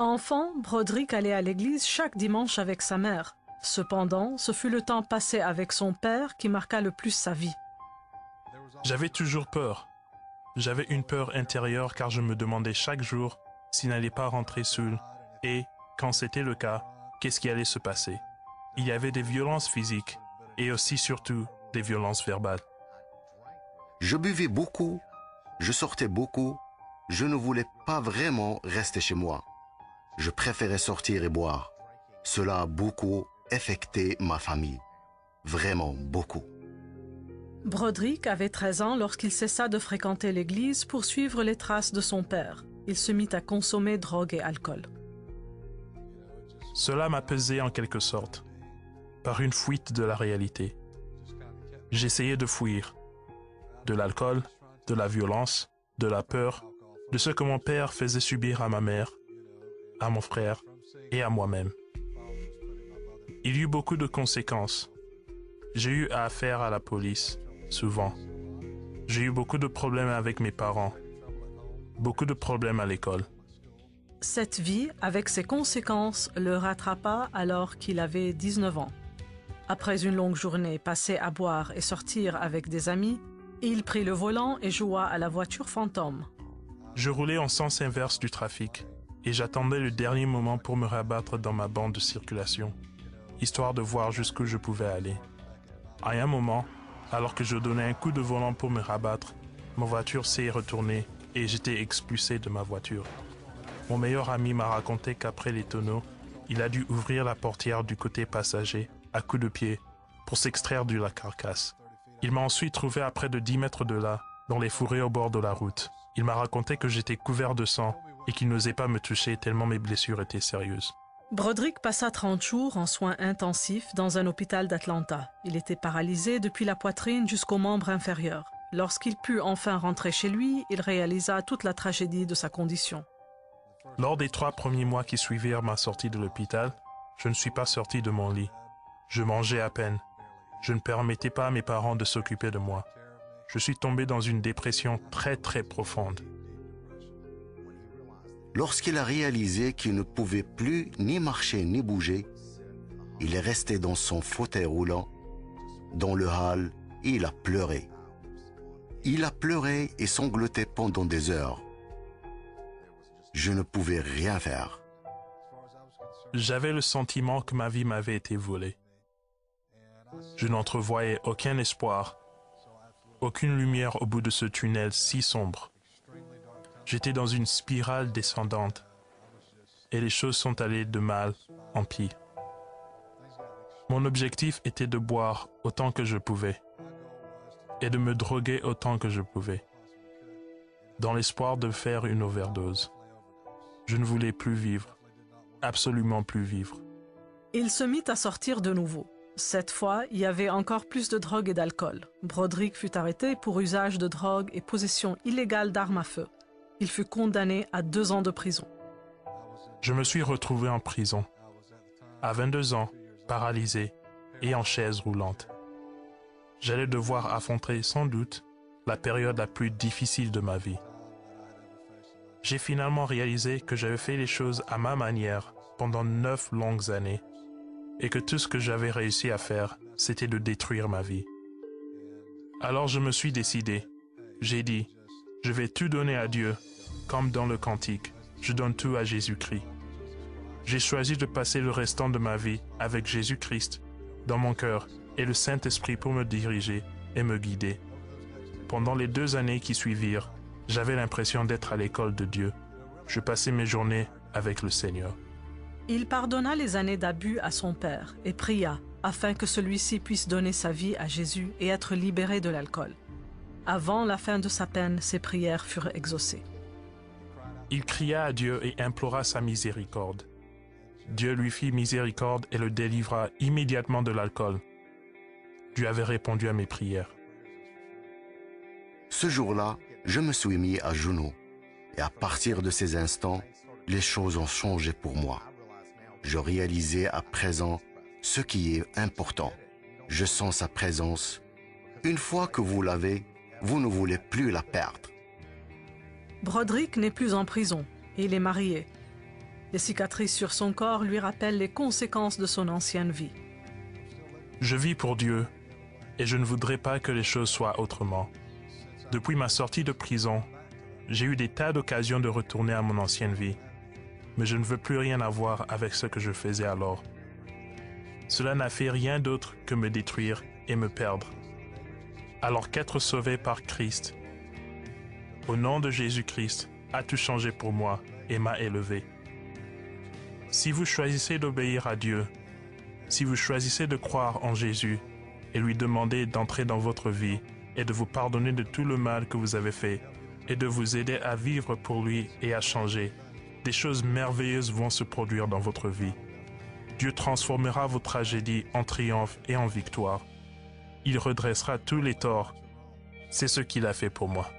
Enfant, Broderick allait à l'église chaque dimanche avec sa mère. Cependant, ce fut le temps passé avec son père qui marqua le plus sa vie. J'avais toujours peur. J'avais une peur intérieure car je me demandais chaque jour s'il n'allait pas rentrer seul et, quand c'était le cas, qu'est-ce qui allait se passer. Il y avait des violences physiques et aussi surtout des violences verbales. Je buvais beaucoup, je sortais beaucoup, je ne voulais pas vraiment rester chez moi. Je préférais sortir et boire. Cela a beaucoup affecté ma famille. Vraiment beaucoup. Broderick avait 13 ans lorsqu'il cessa de fréquenter l'église pour suivre les traces de son père. Il se mit à consommer drogue et alcool. Cela m'a pesé en quelque sorte, par une fuite de la réalité. J'essayais de fuir. De l'alcool, de la violence, de la peur, de ce que mon père faisait subir à ma mère, à mon frère et à moi-même. Il y eut beaucoup de conséquences. J'ai eu affaire à la police, souvent. J'ai eu beaucoup de problèmes avec mes parents, beaucoup de problèmes à l'école. Cette vie, avec ses conséquences, le rattrapa alors qu'il avait 19 ans. Après une longue journée passée à boire et sortir avec des amis, il prit le volant et joua à la voiture fantôme. Je roulais en sens inverse du trafic et j'attendais le dernier moment pour me rabattre dans ma bande de circulation, histoire de voir jusqu'où je pouvais aller. À un moment, alors que je donnais un coup de volant pour me rabattre, ma voiture s'est retournée et j'étais expulsé de ma voiture. Mon meilleur ami m'a raconté qu'après les tonneaux, il a dû ouvrir la portière du côté passager à coups de pied pour s'extraire de la carcasse. Il m'a ensuite trouvé à près de 10 mètres de là, dans les fourrés au bord de la route. Il m'a raconté que j'étais couvert de sang et qu'il n'osait pas me toucher tellement mes blessures étaient sérieuses. Broderick passa 30 jours en soins intensifs dans un hôpital d'Atlanta. Il était paralysé depuis la poitrine jusqu'aux membres inférieurs. Lorsqu'il put enfin rentrer chez lui, il réalisa toute la tragédie de sa condition. Lors des 3 premiers mois qui suivirent ma sortie de l'hôpital, je ne suis pas sorti de mon lit. Je mangeais à peine. Je ne permettais pas à mes parents de s'occuper de moi. Je suis tombé dans une dépression très profonde. Lorsqu'il a réalisé qu'il ne pouvait plus ni marcher ni bouger, il est resté dans son fauteuil roulant, dans le hall, et il a pleuré. Il a pleuré et sangloté pendant des heures. Je ne pouvais rien faire. J'avais le sentiment que ma vie m'avait été volée. Je n'entrevoyais aucun espoir, aucune lumière au bout de ce tunnel si sombre. J'étais dans une spirale descendante et les choses sont allées de mal en pis. Mon objectif était de boire autant que je pouvais et de me droguer autant que je pouvais, dans l'espoir de faire une overdose. Je ne voulais plus vivre, absolument plus vivre. Il se mit à sortir de nouveau. Cette fois, il y avait encore plus de drogue et d'alcool. Broderick fut arrêté pour usage de drogue et possession illégale d'armes à feu. Il fut condamné à 2 ans de prison. Je me suis retrouvé en prison, à 22 ans, paralysé et en chaise roulante. J'allais devoir affronter sans doute la période la plus difficile de ma vie. J'ai finalement réalisé que j'avais fait les choses à ma manière pendant 9 longues années et que tout ce que j'avais réussi à faire, c'était de détruire ma vie. Alors je me suis décidé. J'ai dit, je vais tout donner à Dieu, comme dans le cantique, je donne tout à Jésus-Christ. J'ai choisi de passer le restant de ma vie avec Jésus-Christ dans mon cœur et le Saint-Esprit pour me diriger et me guider. Pendant les 2 années qui suivirent, j'avais l'impression d'être à l'école de Dieu. Je passais mes journées avec le Seigneur. Il pardonna les années d'abus à son père et pria afin que celui-ci puisse donner sa vie à Jésus et être libéré de l'alcool. Avant la fin de sa peine, ses prières furent exaucées. Il cria à Dieu et implora sa miséricorde. Dieu lui fit miséricorde et le délivra immédiatement de l'alcool. Dieu avait répondu à mes prières. Ce jour-là, je me suis mis à genoux. Et à partir de ces instants, les choses ont changé pour moi. Je réalisais à présent ce qui est important. Je sens sa présence. Une fois que vous l'avez, vous ne voulez plus la perdre. Broderick n'est plus en prison et il est marié. Les cicatrices sur son corps lui rappellent les conséquences de son ancienne vie. Je vis pour Dieu et je ne voudrais pas que les choses soient autrement. Depuis ma sortie de prison, j'ai eu des tas d'occasions de retourner à mon ancienne vie, mais je ne veux plus rien avoir avec ce que je faisais alors. Cela n'a fait rien d'autre que me détruire et me perdre. Alors qu'être sauvé par Christ, au nom de Jésus-Christ, a tout changé pour moi et m'a élevé. Si vous choisissez d'obéir à Dieu, si vous choisissez de croire en Jésus et lui demander d'entrer dans votre vie et de vous pardonner de tout le mal que vous avez fait et de vous aider à vivre pour lui et à changer, des choses merveilleuses vont se produire dans votre vie. Dieu transformera vos tragédies en triomphe et en victoire. Il redressera tous les torts. C'est ce qu'il a fait pour moi.